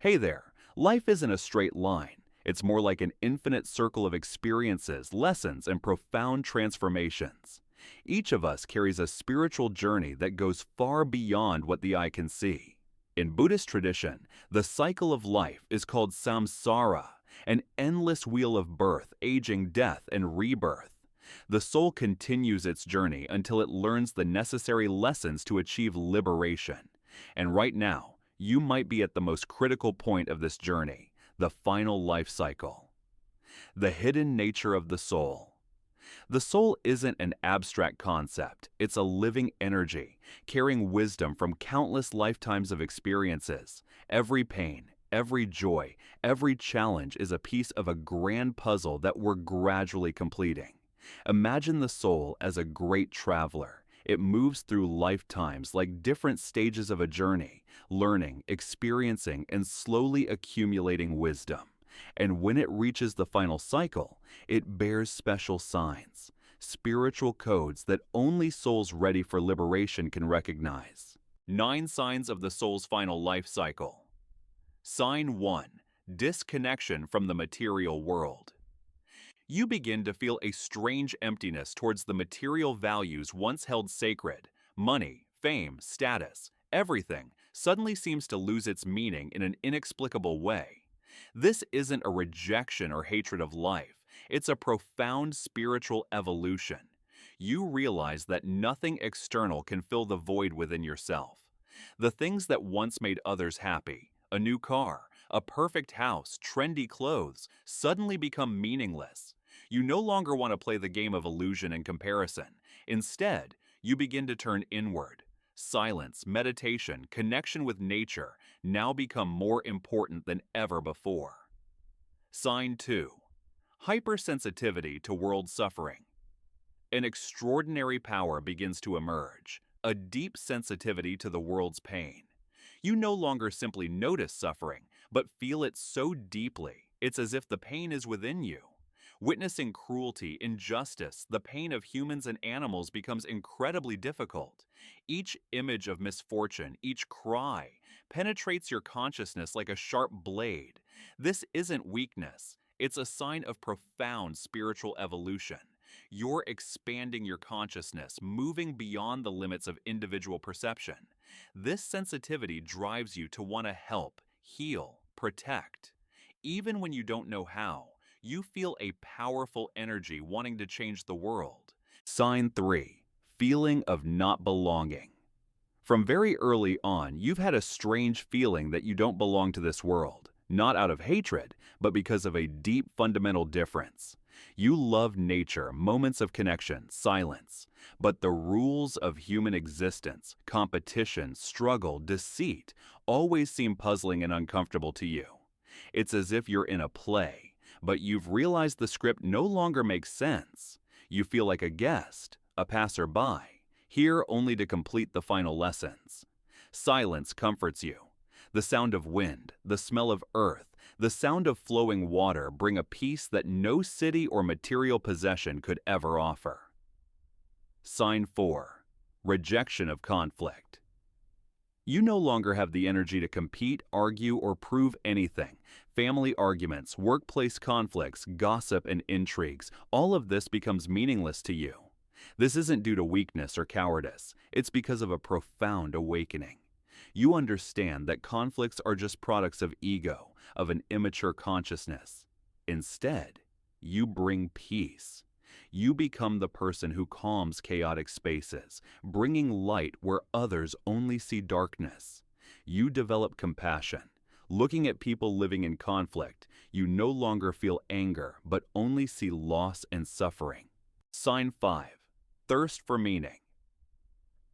Hey there, life isn't a straight line. It's more like an infinite circle of experiences, lessons, and profound transformations. Each of us carries a spiritual journey that goes far beyond what the eye can see. In Buddhist tradition, the cycle of life is called samsara, an endless wheel of birth, aging, death, and rebirth. The soul continues its journey until it learns the necessary lessons to achieve liberation. And right now, you might be at the most critical point of this journey, the final life cycle. The hidden nature of the soul. The soul isn't an abstract concept, it's a living energy, carrying wisdom from countless lifetimes of experiences. Every pain, every joy, every challenge is a piece of a grand puzzle that we're gradually completing. Imagine the soul as a great traveler. It moves through lifetimes like different stages of a journey, learning, experiencing, and slowly accumulating wisdom. And when it reaches the final cycle, it bears special signs, spiritual codes that only souls ready for liberation can recognize. 9 signs of the soul's final life cycle. Sign 1. Disconnection from the material world. You begin to feel a strange emptiness towards the material values once held sacred. Money, fame, status, everything suddenly seems to lose its meaning in an inexplicable way. This isn't a rejection or hatred of life. It's a profound spiritual evolution. You realize that nothing external can fill the void within yourself. The things that once made others happy, a new car, a perfect house, trendy clothes, suddenly become meaningless. You no longer want to play the game of illusion and comparison. Instead, you begin to turn inward. Silence, meditation, connection with nature now become more important than ever before. Sign 2. Hypersensitivity to world suffering. An extraordinary power begins to emerge, a deep sensitivity to the world's pain. You no longer simply notice suffering, but feel it so deeply, it's as if the pain is within you. Witnessing cruelty, injustice, the pain of humans and animals becomes incredibly difficult. Each image of misfortune, each cry, penetrates your consciousness like a sharp blade. This isn't weakness, it's a sign of profound spiritual evolution. You're expanding your consciousness, moving beyond the limits of individual perception. This sensitivity drives you to want to help, heal, protect. Even when you don't know how, you feel a powerful energy wanting to change the world. Sign 3. Feeling of not belonging. From very early on, you've had a strange feeling that you don't belong to this world, not out of hatred, but because of a deep fundamental difference. You love nature, moments of connection, silence, but the rules of human existence, competition, struggle, deceit, always seem puzzling and uncomfortable to you. It's as if you're in a play, but you've realized the script no longer makes sense. You feel like a guest, a passerby, here only to complete the final lessons. Silence comforts you. The sound of wind, the smell of earth, the sound of flowing water bring a peace that no city or material possession could ever offer. Sign 4. Rejection of conflict. You no longer have the energy to compete, argue, or prove anything. Family arguments, workplace conflicts, gossip, and intrigues, all of this becomes meaningless to you. This isn't due to weakness or cowardice. It's because of a profound awakening. You understand that conflicts are just products of ego, of an immature consciousness. Instead, you bring peace. You become the person who calms chaotic spaces, bringing light where others only see darkness. You develop compassion. Looking at people living in conflict, you no longer feel anger, but only see loss and suffering. Sign 5. Thirst for meaning.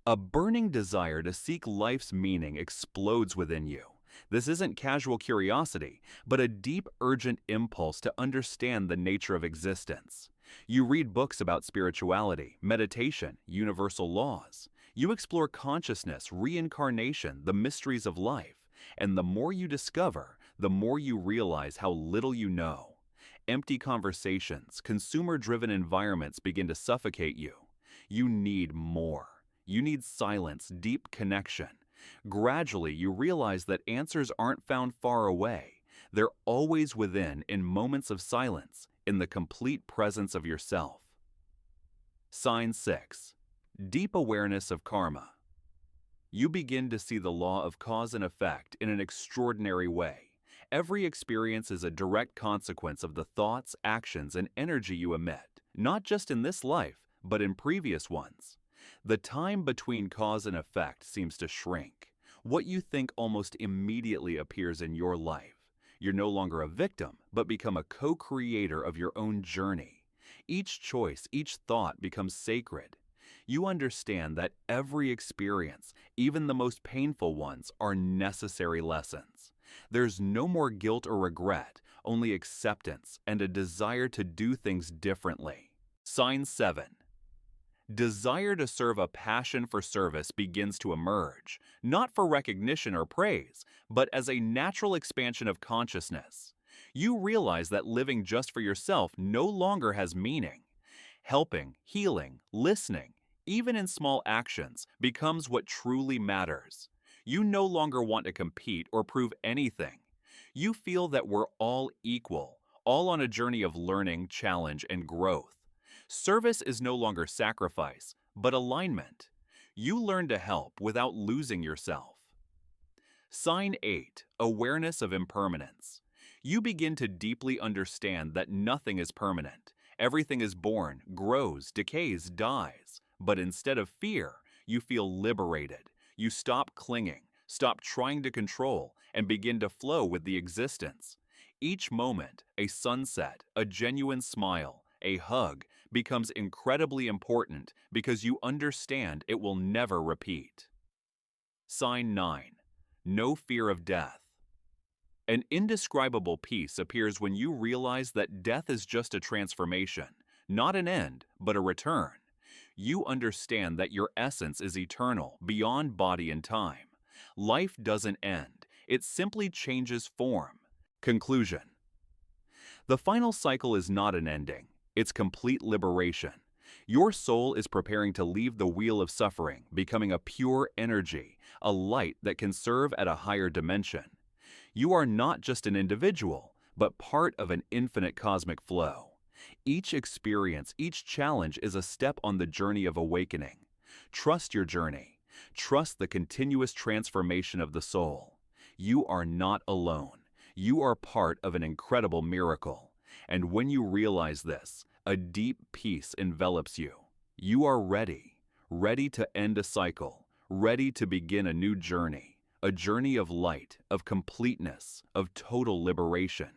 A burning desire to seek life's meaning explodes within you. This isn't casual curiosity, but a deep, urgent impulse to understand the nature of existence. You read books about spirituality, meditation, universal laws. You explore consciousness, reincarnation, the mysteries of life. And the more you discover, the more you realize how little you know. Empty conversations, consumer-driven environments begin to suffocate you. You need more. You need silence, deep connection. Gradually, you realize that answers aren't found far away. They're always within, in moments of silence, in the complete presence of yourself. Sign 6. Deep awareness of karma. You begin to see the law of cause and effect in an extraordinary way. Every experience is a direct consequence of the thoughts, actions, and energy you emit, not just in this life, but in previous ones. The time between cause and effect seems to shrink. What you think almost immediately appears in your life. You're no longer a victim, but become a co-creator of your own journey. Each choice, each thought becomes sacred. You understand that every experience, even the most painful ones, are necessary lessons. There's no more guilt or regret, only acceptance and a desire to do things differently. Sign 7. Desire to serve, a passion for service begins to emerge, not for recognition or praise, but as a natural expansion of consciousness. You realize that living just for yourself no longer has meaning. Helping, healing, listening, even in small actions, becomes what truly matters. You no longer want to compete or prove anything. You feel that we're all equal, all on a journey of learning, challenge, and growth. Service is no longer sacrifice, but alignment. You learn to help without losing yourself. Sign 8. Awareness of impermanence. You begin to deeply understand that nothing is permanent. Everything is born, grows, decays, dies. But instead of fear, you feel liberated. You stop clinging, stop trying to control, and begin to flow with the existence. Each moment, a sunset, a genuine smile, a hug, becomes incredibly important because you understand it will never repeat. Sign 9. No fear of death. An indescribable peace appears when you realize that death is just a transformation, not an end, but a return. You understand that your essence is eternal, beyond body and time. Life doesn't end, it simply changes form. Conclusion. The final cycle is not an ending, it's complete liberation. Your soul is preparing to leave the wheel of suffering, becoming a pure energy, a light that can serve at a higher dimension. You are not just an individual, but part of an infinite cosmic flow. Each experience, each challenge is a step on the journey of awakening. Trust your journey. Trust the continuous transformation of the soul. You are not alone. You are part of an incredible miracle. And when you realize this, a deep peace envelops you. You are ready, ready to end a cycle, ready to begin a new journey, a journey of light, of completeness, of total liberation.